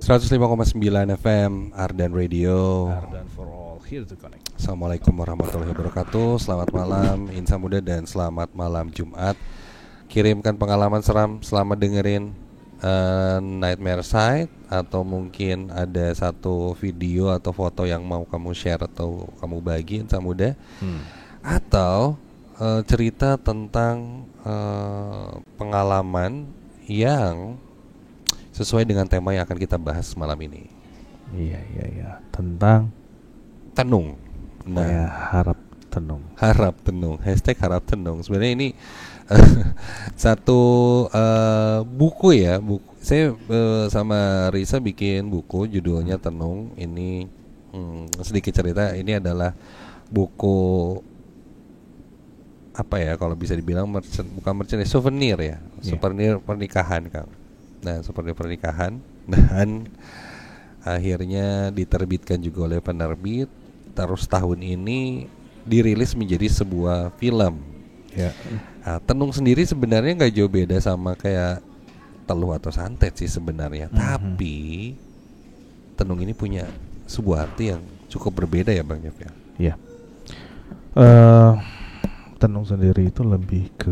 105,9 FM Ardan Radio. Ardan for all, here to connect. Assalamualaikum warahmatullahi wabarakatuh. Selamat malam Insan Muda dan selamat malam Jumat. Kirimkan pengalaman seram selama dengerin Nightmare Side, atau mungkin ada satu video atau foto yang mau kamu share atau kamu bagi Insan Muda, atau cerita tentang pengalaman yang sesuai dengan tema yang akan kita bahas malam ini. Iya. Tentang tenung. Nah, harap tenung. Harap tenung. #harap tenung. Sebenarnya ini satu buku ya. Saya sama Risa bikin buku judulnya Tenung. Ini sedikit cerita. Ini adalah buku apa ya, kalau bisa dibilang bukan merchandise, souvenir ya. Souvenir pernikahan, Kang. Nah, seperti pernikahan, dan akhirnya diterbitkan juga oleh penerbit. Terus tahun ini dirilis menjadi sebuah film. Ya. Nah, tenung sendiri sebenarnya nggak jauh beda sama kayak teluh atau santet sih sebenarnya. Tapi tenung ini punya sebuah arti yang cukup berbeda ya, Bang Jeff ya. Iya. Tenung sendiri itu lebih ke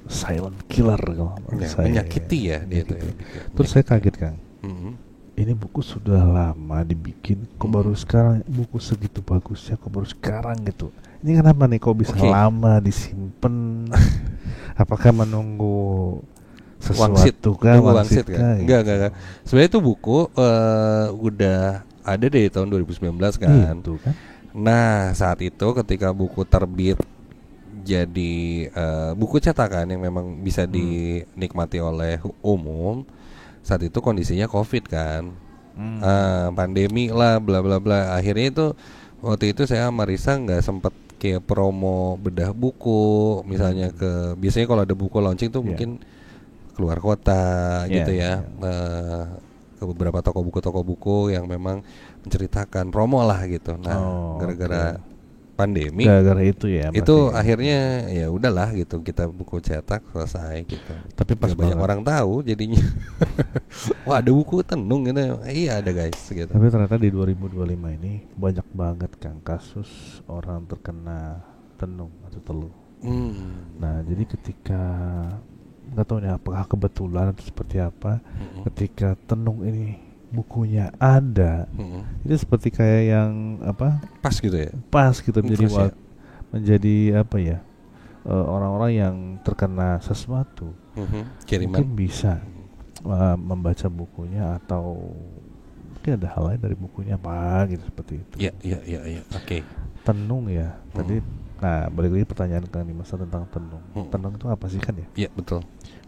silent killer kalau saya. Menyakiti ya dia itu. Terus saya kaget, Kang. Ini buku sudah lama dibikin, kok baru sekarang buku segitu bagusnya, kok baru sekarang gitu. Ini kenapa nih kok bisa lama disimpan? Apakah menunggu sesuatu kah? Wangsit kan? Enggak. Sebenarnya itu buku udah ada dari tahun 2019 kan. Itu kan. Nah, saat itu ketika buku terbit jadi buku cetakan yang memang bisa dinikmati oleh umum. Saat itu kondisinya COVID kan, pandemi lah, bla bla bla. Akhirnya itu waktu itu saya sama Risa nggak sempet kayak promo bedah buku, misalnya biasanya kalau ada buku launching tuh mungkin keluar kota gitu ya. Ke beberapa toko buku yang memang menceritakan promo lah gitu. Nah, gara-gara pandemi, gara-gara itu ya. Itu akhirnya ya udahlah gitu, kita buku cetak selesai gitu. Tapi pas banyak orang tahu jadinya. Wah, ada buku tenung gitu. Iya ada guys gitu. Tapi ternyata di 2025 ini banyak banget kan kasus orang terkena tenung atau teluh. Nah, jadi ketika nggak tahu nih apakah kebetulan atau seperti apa, ketika tenung ini bukunya ada, itu seperti kayak yang apa? Pas gitu ya. Pas gitu menjadi apa ya? Orang-orang yang terkena sesuatu, kiriman, mungkin bisa membaca bukunya, atau mungkin ada hal lain dari bukunya apa gitu, seperti itu. Iya. Oke. Tenung ya. Tadi, nah balik lagi pertanyaan Kang Dimas tentang tenung. Tenung itu apa sih kan ya? Iya betul.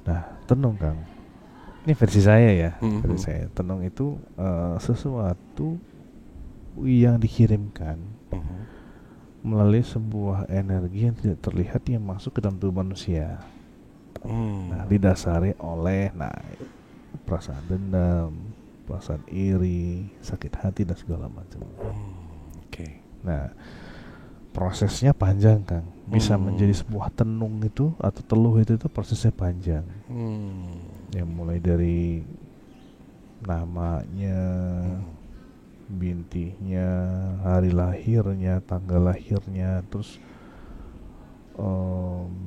Nah, tenung, Kang. Ini versi saya ya, versi saya. Tenung itu sesuatu yang dikirimkan melalui sebuah energi yang tidak terlihat yang masuk ke dalam tubuh manusia. Nah, didasari oleh perasaan dendam, perasaan iri, sakit hati dan segala macam. Nah, prosesnya panjang, Kang. Bisa menjadi sebuah tenung itu atau teluh itu prosesnya panjang. Yang mulai dari namanya, bintihnya, hari lahirnya, tanggal lahirnya, terus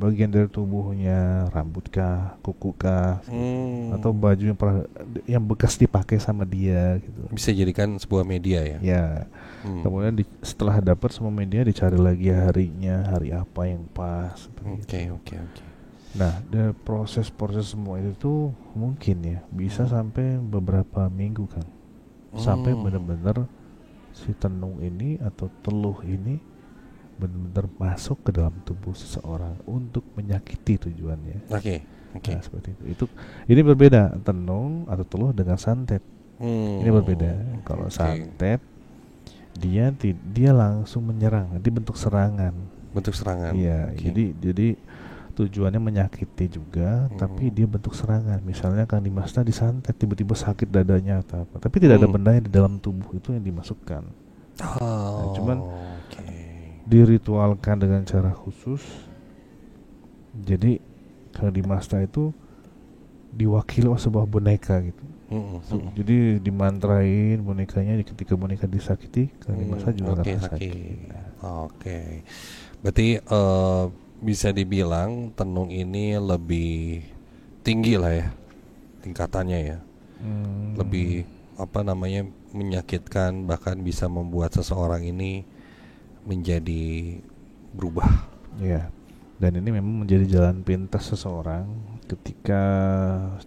bagian dari tubuhnya, rambut kah, kuku kah, atau baju yang bekas dipakai sama dia gitu. Bisa jadikan sebuah media ya. Ya. Kemudian setelah dapat semua media, dicari lagi harinya, hari apa yang pas. Oke. Nah, dari proses semua itu tuh mungkin ya bisa sampai beberapa minggu, kan. Sampai benar-benar si tenung ini atau teluh ini benar-benar masuk ke dalam tubuh seseorang untuk menyakiti tujuannya. Oke. Nah, seperti itu. Ini berbeda tenung atau teluh dengan santet. Ini berbeda. Kalau santet dia langsung menyerang, dia bentuk serangan. Iya, jadi tujuannya menyakiti juga, tapi dia bentuk serangan. Misalnya Kang Dimas disantet, tiba-tiba sakit dadanya atau apa, tapi tidak ada benda yang di dalam tubuh itu yang dimasukkan. Cuman diritualkan dengan cara khusus. Jadi Kang Dimas itu diwakili oleh sebuah boneka gitu. Jadi dimantrain bonekanya, ketika boneka disakiti, Kang Dimas juga Oke, akan sakit. sakit. Nah, Oke. Berarti bisa dibilang tenung ini lebih tinggi lah ya tingkatannya ya. Lebih apa namanya menyakitkan, bahkan bisa membuat seseorang ini menjadi berubah. ya. Dan ini memang menjadi jalan pintas seseorang ketika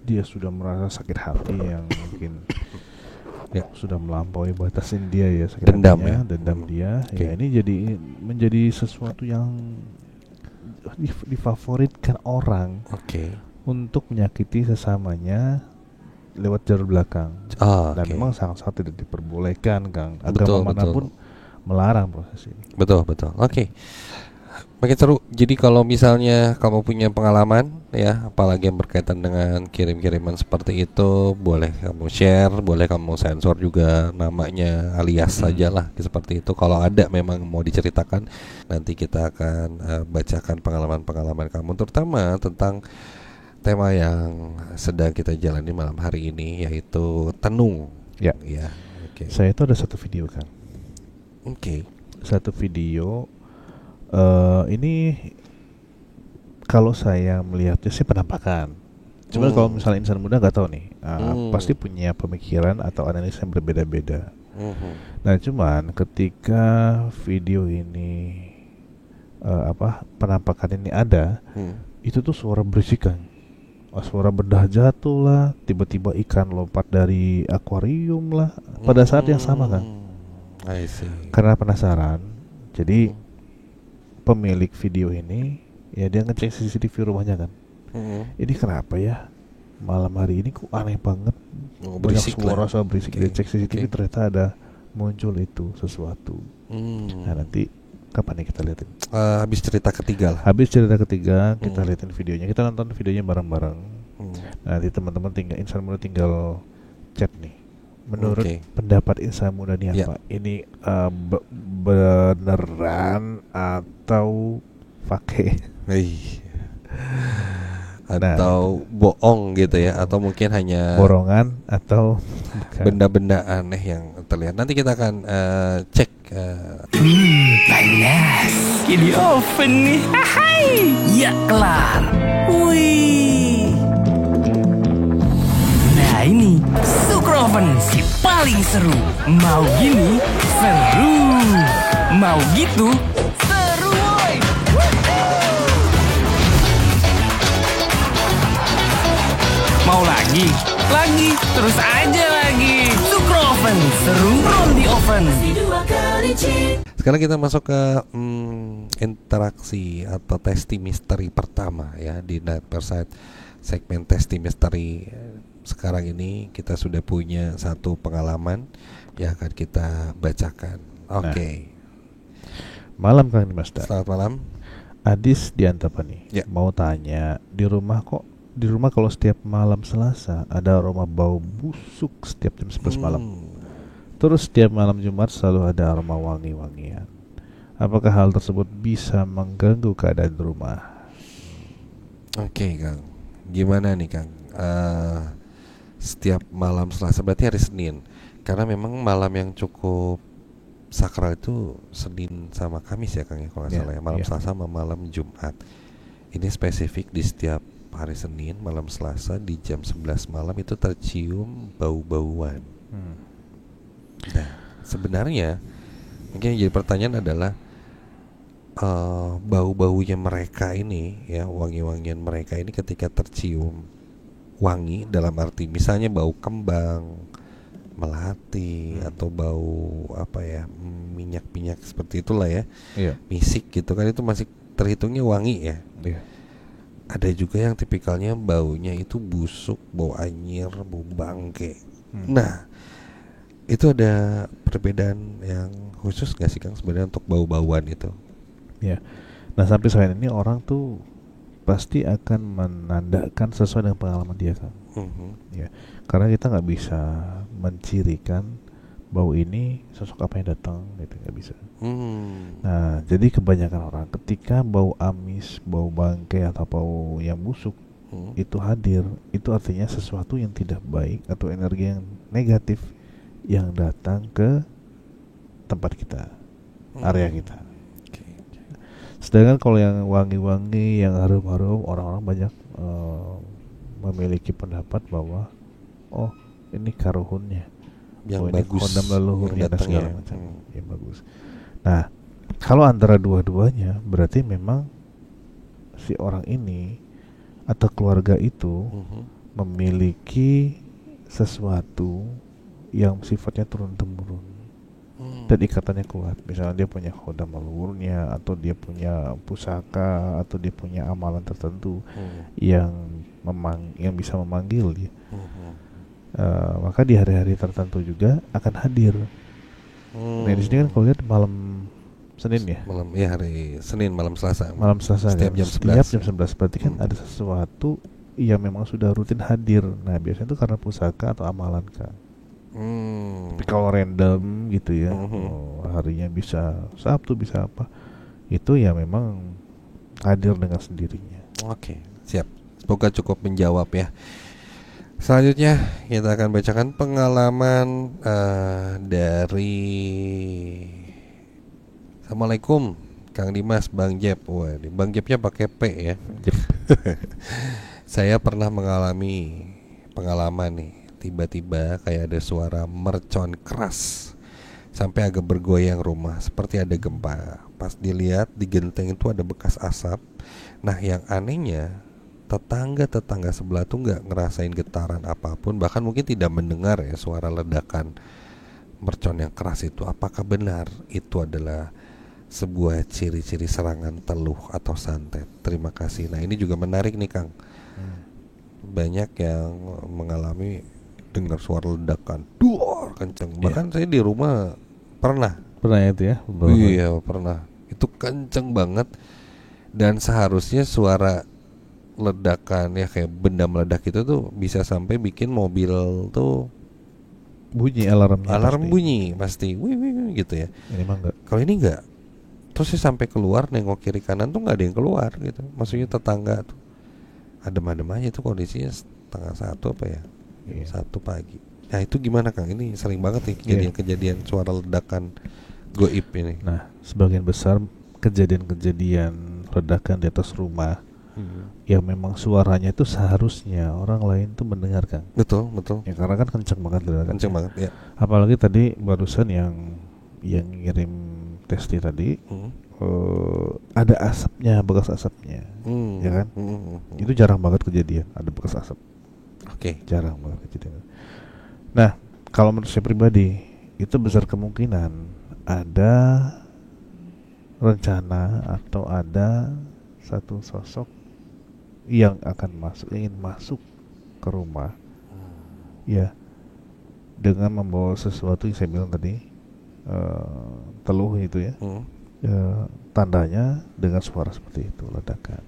dia sudah merasa sakit hati yang mungkin Ya. sudah melampaui batasin dia ya, sakit Dendam hatinya, ya. dendam dia. Oke. Ya ini jadi menjadi sesuatu yang difavoritkan orang Oke. untuk menyakiti sesamanya lewat jalur belakang. Dan Oke. memang sangat-sangat tidak diperbolehkan, Kang. Betul, Agama manapun melarang proses ini. Betul. Oke. Makin seru. Jadi kalau misalnya kamu punya pengalaman ya, apalagi yang berkaitan dengan kirim-kiriman seperti itu, boleh kamu share, boleh kamu sensor juga namanya, alias sajalah seperti itu. Kalau ada memang mau diceritakan, nanti kita akan bacakan pengalaman-pengalaman kamu, terutama tentang tema yang sedang kita jalani malam hari ini, yaitu tenung. Ya. Ya. Oke. Saya itu ada satu video, Kang. Oke. Satu video ini kalau saya melihatnya sih penampakan. Cuma kalau misalnya insan muda nggak tahu nih, pasti punya pemikiran atau analisa yang berbeda-beda. Nah, cuman ketika video ini penampakan ini ada, itu tuh suara berisik, kan. Suara bedah jatuh lah, tiba-tiba ikan lompat dari akuarium lah, pada saat yang sama, kan. I see. Karena penasaran, jadi pemilik video ini ya dia ngecek CCTV rumahnya, kan. Ini kenapa ya malam hari ini kok aneh banget, banyak suara berisik. Dia cek CCTV, ternyata ada muncul itu sesuatu. Nah, nanti kapan nih kita liatin? Habis cerita ketiga lah. Habis cerita ketiga kita liatin videonya, kita nonton videonya bareng-bareng. Nanti teman-teman insan muda tinggal chat nih, menurut pendapat insan muda ini apa? Ini beneran atau pakai? Atau bohong gitu ya, atau mungkin hanya borongan, atau benda-benda aneh yang terlihat. Nanti kita akan cek. Panas, ini oven nih. Hai, ya kelar. Wih. Nah ini Sukroven si paling seru. Mau gini seru, mau gitu seru, woy. Mau lagi, terus aja lagi. Sukroven seru from the oven. Sekarang kita masuk ke interaksi atau testi misteri pertama ya di Night Perside. Segmen testi misteri sekarang ini kita sudah punya satu pengalaman yang akan kita bacakan. Oke. Malam, Kang Dimas. Selamat malam. Adis di Antapani. Mau tanya, di rumah kalau setiap malam Selasa ada aroma bau busuk setiap jam 11 malam. Terus setiap malam Jumat selalu ada aroma wangi-wangian. Apakah hal tersebut bisa mengganggu keadaan rumah? Oke, Kang. Gimana nih, Kang? Setiap malam Selasa berarti hari Senin. Karena memang malam yang cukup sakral itu Senin sama Kamis ya, Kang, ya, kalau nggak salah ya. Malam Selasa sama malam Jumat. Ini spesifik di setiap hari Senin malam Selasa di jam 11 malam itu tercium bau-bauan. Nah, sebenarnya mungkin yang jadi pertanyaan adalah bau-baunya mereka ini ya, wangi-wangian mereka ini ketika tercium wangi dalam arti misalnya bau kembang, melati, atau bau apa ya, minyak-minyak seperti itulah ya, misik gitu kan, itu masih terhitungnya wangi ya. Ada juga yang tipikalnya baunya itu busuk, bau anyir, bau bangke. Nah, itu ada perbedaan yang khusus gak sih, Kang, sebenarnya untuk bau-bauan itu? Ya. Nah, sampai saat ini orang tuh pasti akan menandakan sesuai dengan pengalaman dia, Kang. Ya, karena kita nggak bisa mencirikan bau ini sosok apa yang datang, itu nggak bisa. Nah, jadi kebanyakan orang ketika bau amis, bau bangkai atau bau yang busuk itu hadir, itu artinya sesuatu yang tidak baik atau energi yang negatif yang datang ke tempat kita, area kita. Sedangkan kalau yang wangi-wangi, yang harum-harum, orang-orang banyak memiliki pendapat bahwa oh ini karuhunnya, yang ini bagus, kodam leluhurnya yang dan datang segala ya. macam, yang bagus. Nah, kalau antara dua-duanya berarti memang si orang ini atau keluarga itu memiliki sesuatu yang sifatnya turun-temurun dan ikatannya kuat. Misalnya dia punya khodam leluhurnya, atau dia punya pusaka, atau dia punya amalan tertentu yang bisa memanggil dia. Maka di hari-hari tertentu juga akan hadir. Nah di sini kan kalau lihat malam Senin ya, malam ya, hari Senin malam Selasa. Malam Selasa setiap kan? jam 11. Setiap jam 11 berarti kan ada sesuatu yang memang sudah rutin hadir. Nah biasanya itu karena pusaka atau amalan kan. Tapi kalau random gitu ya, harinya bisa Sabtu bisa apa, itu ya memang hadir dengan sendirinya. Oke, siap. Semoga cukup menjawab ya. Selanjutnya kita akan bacakan pengalaman dari Assalamualaikum Kang Dimas, Bang Jep. Wah, Bang Jepnya pakai P ya. Saya pernah mengalami pengalaman nih. Tiba-tiba kayak ada suara mercon keras sampai agak bergoyang rumah, seperti ada gempa. Pas dilihat di genteng itu ada bekas asap. Nah yang anehnya, tetangga-tetangga sebelah tuh nggak ngerasain getaran apapun, bahkan mungkin tidak mendengar ya suara ledakan mercon yang keras itu. Apakah benar itu adalah sebuah ciri-ciri serangan teluh atau santet? Terima kasih. Nah ini juga menarik nih Kang. Banyak yang mengalami dengar suara ledakan, duar kenceng. Bahkan saya di rumah pernah itu ya? Iya pernah. Itu kenceng banget. Dan seharusnya suara ledakan ya kayak benda meledak itu tuh bisa sampai bikin mobil tuh bunyi alarm bunyi pasti, wih gitu ya. Ini mah enggak. Kalau ini enggak. Terus saya sampai keluar nengok kiri kanan tuh nggak ada yang keluar gitu. Maksudnya tetangga tuh adem-adem aja tuh kondisinya 1:30 apa ya? 1 pagi. Nah itu gimana Kang? Ini sering banget nih kejadian-kejadian suara ledakan goib ini. Nah sebagian besar kejadian-kejadian ledakan di atas rumah yang memang suaranya itu seharusnya orang lain tuh mendengarkan. Betul. Ya karena kan kenceng banget ledakan. Kenceng banget ya. Apalagi tadi barusan yang ngirim Testi tadi ada asapnya, bekas asapnya, ya kan? Itu jarang banget kejadian ada bekas asap. Oke. Jarang banget kejadian. Nah, kalau menurut saya pribadi itu besar kemungkinan ada rencana atau ada satu sosok yang ingin masuk ke rumah, ya, dengan membawa sesuatu yang saya bilang tadi, teluh itu ya. Tandanya dengan suara seperti itu, ledakan.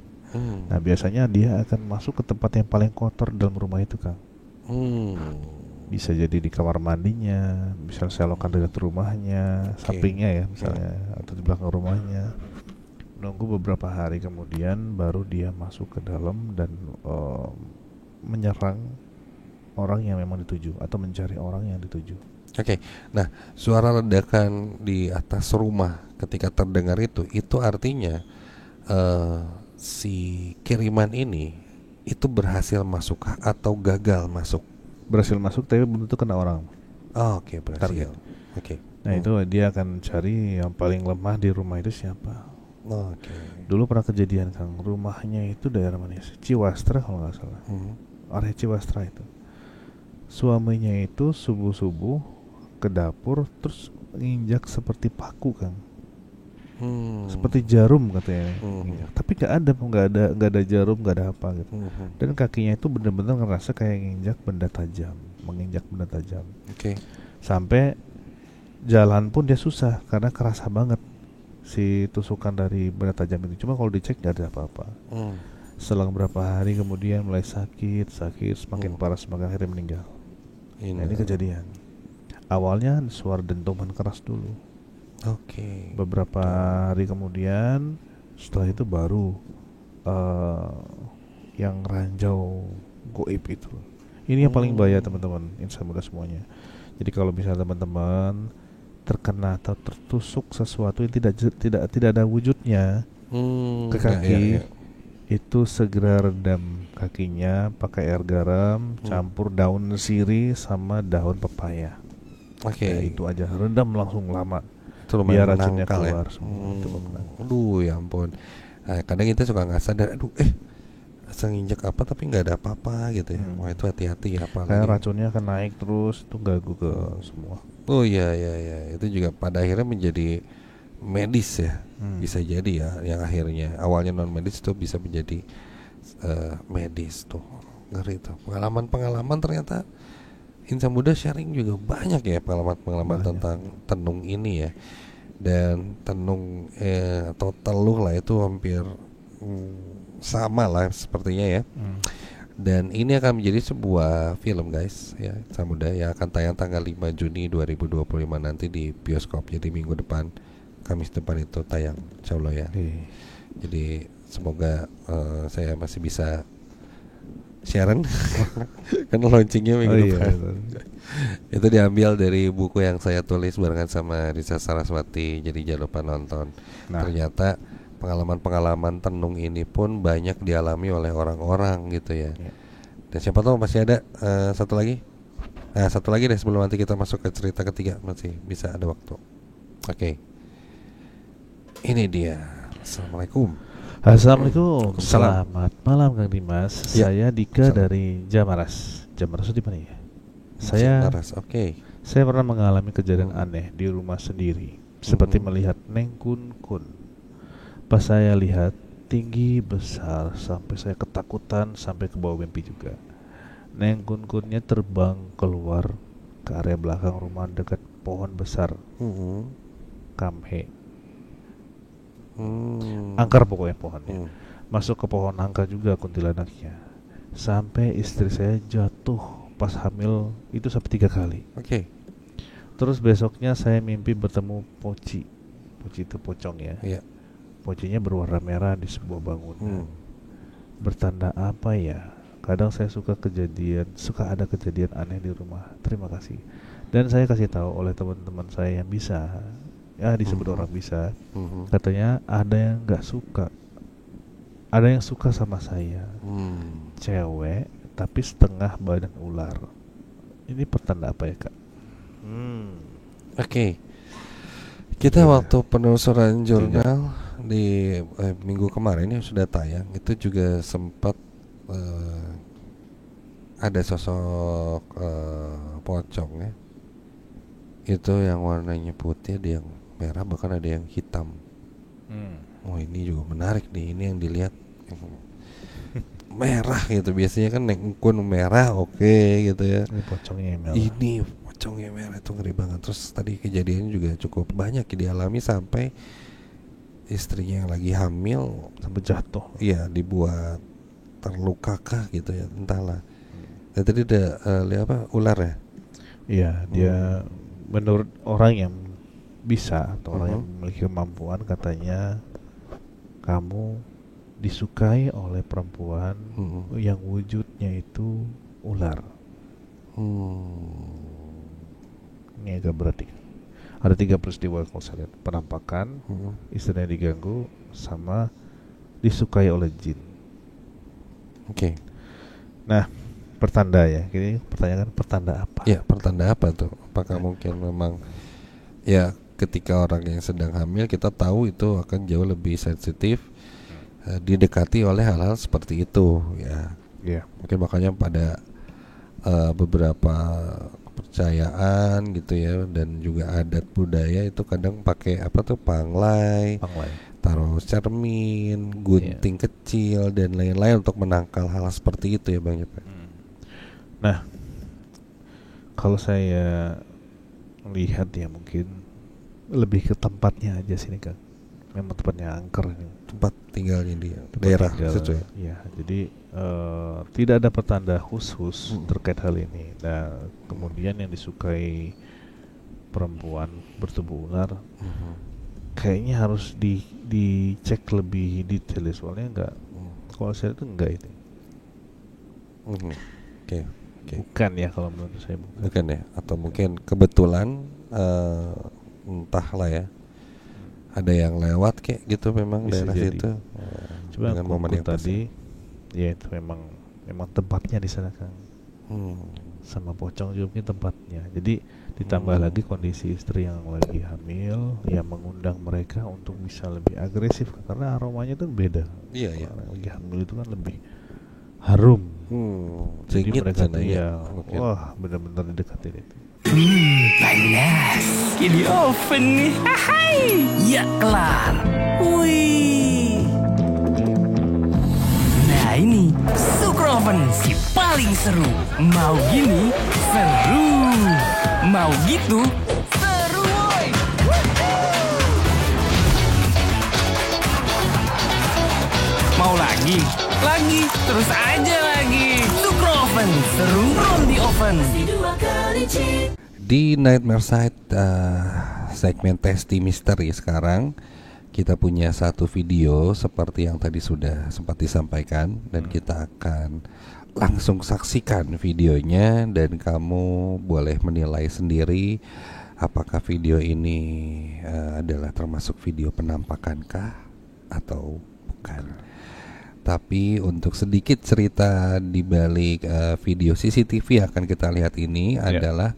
Nah biasanya dia akan masuk ke tempat yang paling kotor dalam rumah itu Kang. Bisa jadi di kamar mandinya, misalnya selokan dekat rumahnya, sampingnya ya misalnya, atau di belakang rumahnya. Nunggu beberapa hari kemudian baru dia masuk ke dalam dan menyerang orang yang memang dituju, atau mencari orang yang dituju. Oke. Nah suara ledakan di atas rumah ketika terdengar itu artinya si kiriman ini itu berhasil masuk atau gagal masuk? Berhasil masuk tapi belum tentu kena orang. Oke, berhasil. Oke. Nah itu dia akan cari yang paling lemah di rumah itu siapa. Oke. Dulu pernah kejadian Kang, rumahnya itu daerah mana? Ciwastra kalau nggak salah. Area Ciwastra itu. Suaminya itu subuh-subuh ke dapur terus nginjak seperti paku Kang. Seperti jarum katanya. Tapi nggak ada jarum, nggak ada apa gitu. Dan kakinya itu benar-benar ngerasa kayak menginjak benda tajam. Sampai jalan pun dia susah karena kerasa banget si tusukan dari benda tajam itu. Cuma kalau dicek nggak ada apa-apa. Selang berapa hari kemudian mulai sakit semakin parah, semakin akhirnya meninggal. Nah, ini kejadian. Awalnya suara dentuman keras dulu. Beberapa hari kemudian setelah itu baru yang ranjau goib itu. Ini yang paling bahaya teman-teman, insan muda semuanya. Jadi kalau misalnya teman-teman terkena atau tertusuk sesuatu yang tidak ada wujudnya ke kaki, itu segera redam kakinya pakai air garam, campur daun sirih sama daun pepaya. Ya, itu aja, redam langsung lama. Biar racunnya keluar semua. Aduh ya ampun. Nah, kadang kita suka nggak sadar, nginjek apa tapi nggak ada apa-apa gitu ya. Wah itu hati-hati ya, apalagi kayak racunnya akan naik terus, itu ganggu ke semua. Oh iya, itu juga pada akhirnya menjadi medis ya. Bisa jadi ya, yang akhirnya awalnya non medis tuh bisa menjadi medis tuh. Ngeri tuh. Pengalaman ternyata insan muda sharing juga banyak ya, pengalaman tentang tenung ini ya. Dan tenung atau teluh lah itu hampir sama lah sepertinya ya. Dan ini akan menjadi sebuah film guys ya, insan muda, yang akan tayang tanggal 5 Juni 2025 nanti di bioskop. Jadi minggu depan, Kamis depan itu tayang, insyaallah ya. Jadi semoga saya masih bisa siaran karena launchingnya minggu depan. Itu diambil dari buku yang saya tulis barengan sama Risa Saraswati. Jadi jangan lupa nonton. Ternyata pengalaman-pengalaman tenung ini pun banyak dialami oleh orang-orang gitu ya. Dan siapa tahu masih ada satu lagi. Nah, satu lagi deh sebelum nanti kita masuk ke cerita ketiga, masih bisa ada waktu. Oke. Ini dia. Assalamualaikum. Assalamualaikum. Selamat malam Kang Dimas. Saya Dika dari Jamaras. Jamaras itu di mana ya? Jamaras. Saya pernah mengalami kejadian aneh di rumah sendiri, seperti melihat Neng Kun Kun. Pas saya lihat, tinggi besar sampai saya ketakutan, sampai ke bawah mimpi juga. Neng Kun Kunnya terbang keluar ke area belakang rumah dekat pohon besar. Kamhe. Angker pokoknya pohonnya. Masuk ke pohon angka juga kuntilanaknya. Sampai istri saya jatuh pas hamil itu sampai 3 kali. Terus besoknya saya mimpi bertemu Poci. Poci itu pocong ya. Pocinya berwarna merah di sebuah bangunan. Bertanda apa ya? Kadang saya suka ada kejadian aneh di rumah. Terima kasih. Dan saya kasih tahu oleh teman-teman saya yang bisa, ya disebut orang bisa. Katanya ada yang nggak suka, ada yang suka sama saya. Cewek tapi setengah badan ular. Ini pertanda apa ya kak? Kita waktu penelusuran jurnal di minggu kemarin yang sudah tayang itu juga sempat ada sosok pocong ya. Itu yang warnanya putih, ada yang merah, bahkan ada yang hitam. Oh ini juga menarik nih, ini yang dilihat merah gitu. Biasanya kan Neng Kun merah gitu ya. Ini pocongnya merah. Ini pocongnya merah, itu ngeri banget. Terus tadi kejadiannya juga cukup banyak dialami sampai istrinya yang lagi hamil sampai jatuh. Iya, dibuat terlukakah gitu ya, entahlah. Dan tadi ada lihat apa, ular ya? Iya, dia menurut orang yang bisa atau orang yang memiliki kemampuan, katanya kamu disukai oleh perempuan yang wujudnya itu ular. Ini agak berarti. Ada 3 peristiwa kalau saya lihat. Penampakan, istrinya diganggu, sama disukai oleh jin. Nah, pertanda ya. Ini pertanyaan pertanda apa? Ya, pertanda apa tuh? Apakah mungkin memang ya ketika orang yang sedang hamil kita tahu itu akan jauh lebih sensitif didekati oleh hal-hal seperti itu ya. Mungkin makanya pada beberapa kepercayaan gitu ya, dan juga adat budaya itu kadang pakai apa tuh, panglai. Taruh cermin, gunting kecil dan lain-lain untuk menangkal hal seperti itu ya Bang Jepe. Nah, kalau saya lihat ya mungkin lebih ke tempatnya aja sini kan. Memang tempatnya angker ini. Tempat tinggalnya dia, daerah situ ya. Iya, jadi tidak ada pertanda khusus terkait hal ini. Nah, kemudian yang disukai perempuan bertubuh ular, kayaknya harus dicek lebih detail soalnya kalau saya itu enggak itu. Oke. Bukan ya kalau menurut saya bukan. Bukan ya, atau mungkin kebetulan entahlah ya, ada yang lewat kayak gitu memang Bisa daerah jadi. situ. Coba dengan momen aku yang pas. tadi, ya itu memang tempatnya di sana Kang. Sama pocong juga mungkin tempatnya. Jadi ditambah lagi kondisi istri yang lagi hamil, ya mengundang mereka untuk bisa lebih agresif karena aromanya tuh beda. Iya, iya. Orang lagi hamil itu kan lebih harum. Jadi Singit mereka sana tuh ya, ya, mungkin. wah benar-benar didekatin itu. Panas. Kayak di oven nih. Hai. Ya kelar. Wih. Nah ini Sukroven si paling seru. Mau gini seru. Mau gitu seru woy. Mau lagi? Lagi, terus aja lagi. Sukroven seru from the oven. Di Nightmare Side segmen Testy Misteri sekarang kita punya satu video seperti yang tadi sudah sempat disampaikan, dan kita akan langsung saksikan videonya dan kamu boleh menilai sendiri apakah video ini adalah termasuk video penampakankah atau bukan. Tapi untuk sedikit cerita di balik video CCTV yang akan kita lihat ini adalah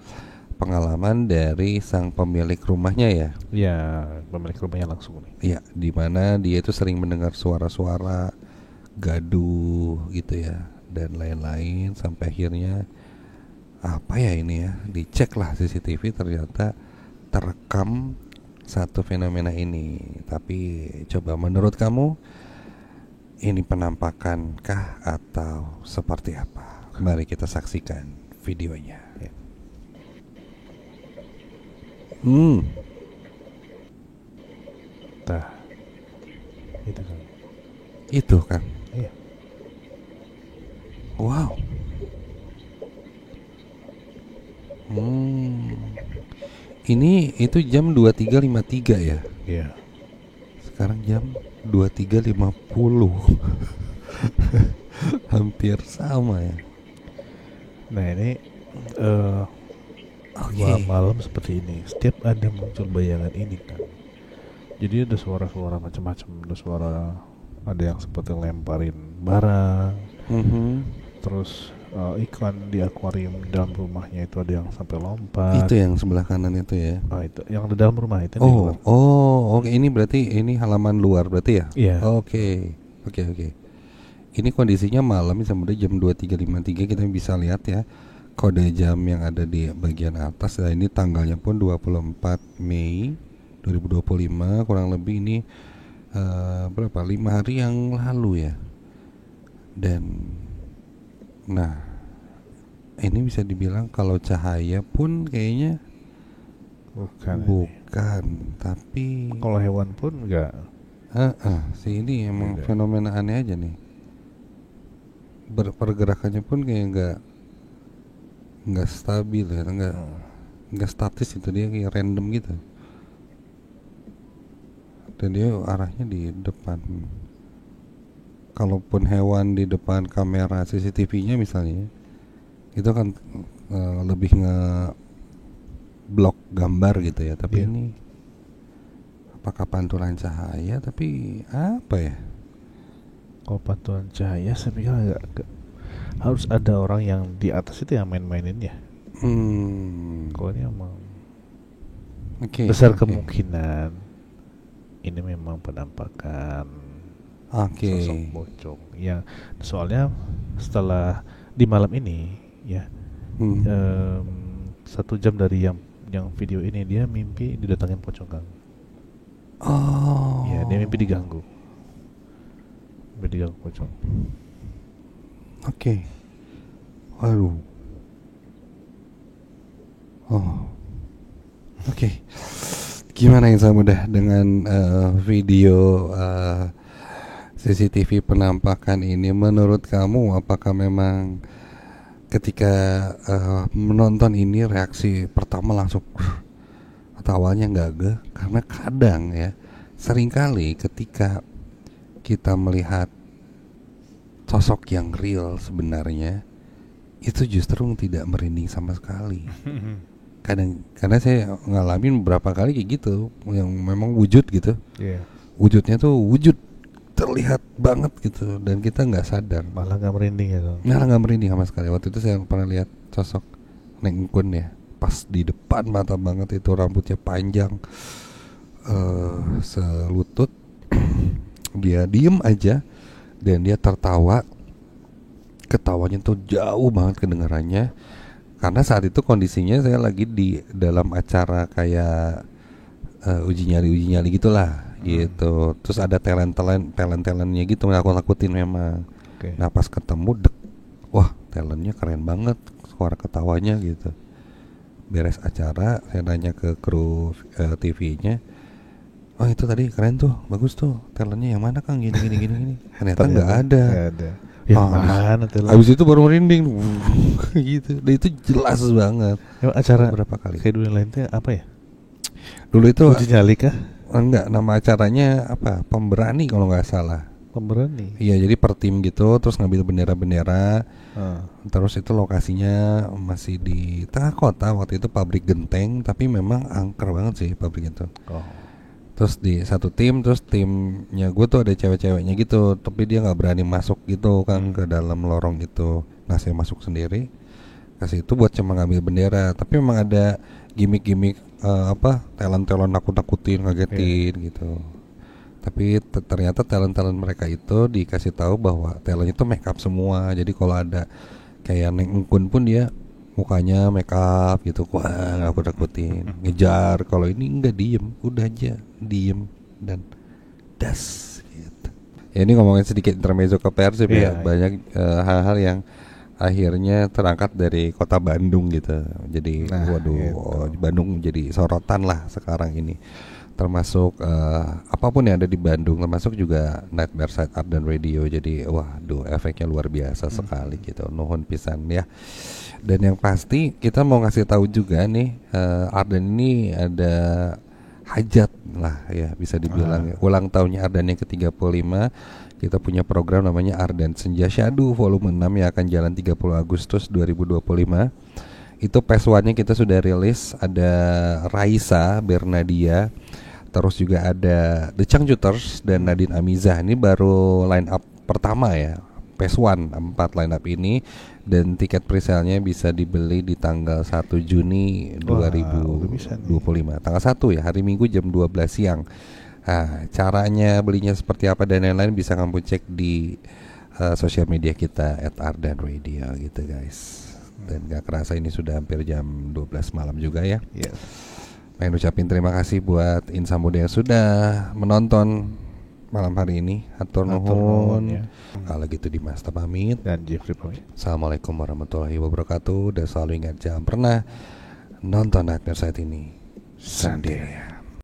pengalaman dari sang pemilik rumahnya ya. Ya, pemilik rumahnya langsung nih. Iya, di mana dia itu sering mendengar suara-suara gaduh gitu ya dan lain-lain, sampai akhirnya apa ya ini ya, dicek lah CCTV, ternyata terekam satu fenomena ini. Tapi coba menurut kamu ini penampakankah atau seperti apa? Mari kita saksikan videonya. Tah, itu kan. Itu kan. Iya. Wow. Ini itu jam 23.53 ya. Iya. Sekarang jam 23.50. Hampir sama ya. Nah ini malam seperti ini, setiap ada muncul bayangan ini kan, jadi ada suara-suara macam-macam, ada suara, ada yang seperti lemparin barang, terus ikan di akuarium di dalam rumahnya itu ada yang sampai lompat. Itu yang sebelah kanan itu ya. Itu yang di dalam rumah itu. Di luar. Oke, ini berarti ini halaman luar berarti ya? Iya. Oke. Ini kondisinya malam sampai jam 23.53, kita bisa lihat ya kode jam yang ada di bagian atas. Nah, ini tanggalnya pun 24 Mei 2025, kurang lebih ini berapa? 5 hari yang lalu ya. Dan nah, ini bisa dibilang kalau cahaya pun kayaknya bukan, tapi kalau hewan pun enggak. sih ini emang fenomena aneh aja nih. Pergerakannya pun kayak nggak stabil ya, nggak statis, itu dia kayak random gitu. Dan dia arahnya di depan. Kalaupun hewan di depan kamera CCTV-nya misalnya, itu kan lebih nge-blok gambar gitu ya. Tapi ini apakah pantulan cahaya? Tapi apa ya? Kalau pantulan cahaya saya pikir agak harus ada orang yang di atas itu yang main-mainin ya. Kalau ini emang besar kemungkinan ini memang penampakan sosok pocong. Ya, soalnya setelah di malam ini ya, 1 jam dari yang video ini, dia mimpi didatangin pocong Kang. Ya, dia mimpi diganggu pocong. Waduh. Gimana yang saya mudah dengan video CCTV penampakan ini? Menurut kamu apakah memang ketika menonton ini reaksi pertama langsung atau awalnya nggak? Karena kadang ya, seringkali ketika kita melihat sosok yang real sebenarnya, itu justru tidak merinding sama sekali. Karena saya ngalamin beberapa kali kayak gitu yang memang wujud gitu. Iya. Wujudnya tuh wujud terlihat banget gitu dan kita nggak sadar. Malah nggak merinding ya Kang? Malah nggak merinding sama sekali. Waktu itu saya pernah lihat sosok Neng Kun ya, pas di depan mata banget itu, rambutnya panjang selutut. Dia diem aja dan dia tertawa. Ketawanya tuh jauh banget kedengarannya. Karena saat itu kondisinya saya lagi di dalam acara kayak uji nyali gitulah gitu. Terus ada talentnya gitu, nakut-nakutin memang. Okay. Nah pas ketemu wah talentnya keren banget, suara ketawanya gitu. Beres acara saya nanya ke kru TV-nya, oh itu tadi keren tuh, bagus tuh, talentnya yang mana Kang, gini. Ternyata nggak ada. Yang mana tuh? Abis itu baru merinding gitu. Dan itu jelas banget. Acara berapa kali? Kayak dulu yang lain tuh apa ya? Dulu itu uji nyali kah? Enggak, nama acaranya apa? Pemberani kalau nggak salah. Pemberani. Iya, jadi per tim gitu, terus ngambil bendera-bendera. Terus itu lokasinya masih di tengah kota. Waktu itu pabrik genteng, tapi memang angker banget sih pabrik itu. Terus di satu tim, terus timnya gue tuh ada cewek-ceweknya gitu, tapi dia nggak berani masuk gitu kan ke dalam lorong itu. Nah saya masuk sendiri, kasih itu buat cuma ngambil bendera. Tapi memang ada gimmick-gimmick talent nakut-nakutin, ngagetin gitu. Tapi ternyata talent mereka itu dikasih tahu bahwa talent itu make up semua. Jadi kalau ada kayak Neng Kun pun dia mukanya make up gitu, wah nakut-nakutin, ngejar. Kalau ini enggak, diem, udah aja diem dan das gitu. Ya ini ngomongin sedikit intermezzo ke Persib ya. Banyak hal-hal yang akhirnya terangkat dari kota Bandung gitu. Jadi Bandung jadi sorotan lah sekarang ini. Termasuk apapun yang ada di Bandung, termasuk juga Nightmare Side Art dan Radio. Jadi waduh efeknya luar biasa sekali gitu. Nuhun pisan ya. Dan yang pasti kita mau ngasih tahu juga nih, Ardan ini ada hajat lah ya, bisa dibilang ulang tahunnya Ardan yang ke-35. Kita punya program namanya Ardan Senja Syahdu volume 6 yang akan jalan 30 Agustus 2025. Itu PS1-nya kita sudah rilis. Ada Raisa Bernadia, terus juga ada The Changcuters dan Nadine Amizah. Ini baru line up pertama ya, PS1 4 line up ini. Dan tiket presale-nya bisa dibeli di tanggal 1 Juni 2025. Tanggal 1 ya, hari Minggu jam 12 siang. Nah, caranya belinya seperti apa dan lain-lain bisa kamu cek di sosial media kita @Ardan Radio gitu guys. Dan gak kerasa ini sudah hampir jam 12 malam juga ya. Pengen ucapin terima kasih buat Insan Muda yang sudah menonton malam hari ini. Hatur nuhun ya. Kalau gitu Dimas pamit dan Jeffrey pamit. Assalamualaikum warahmatullahi wabarakatuh. Dan selalu ingat, jangan pernah nonton Nightmare Side ini sendirian.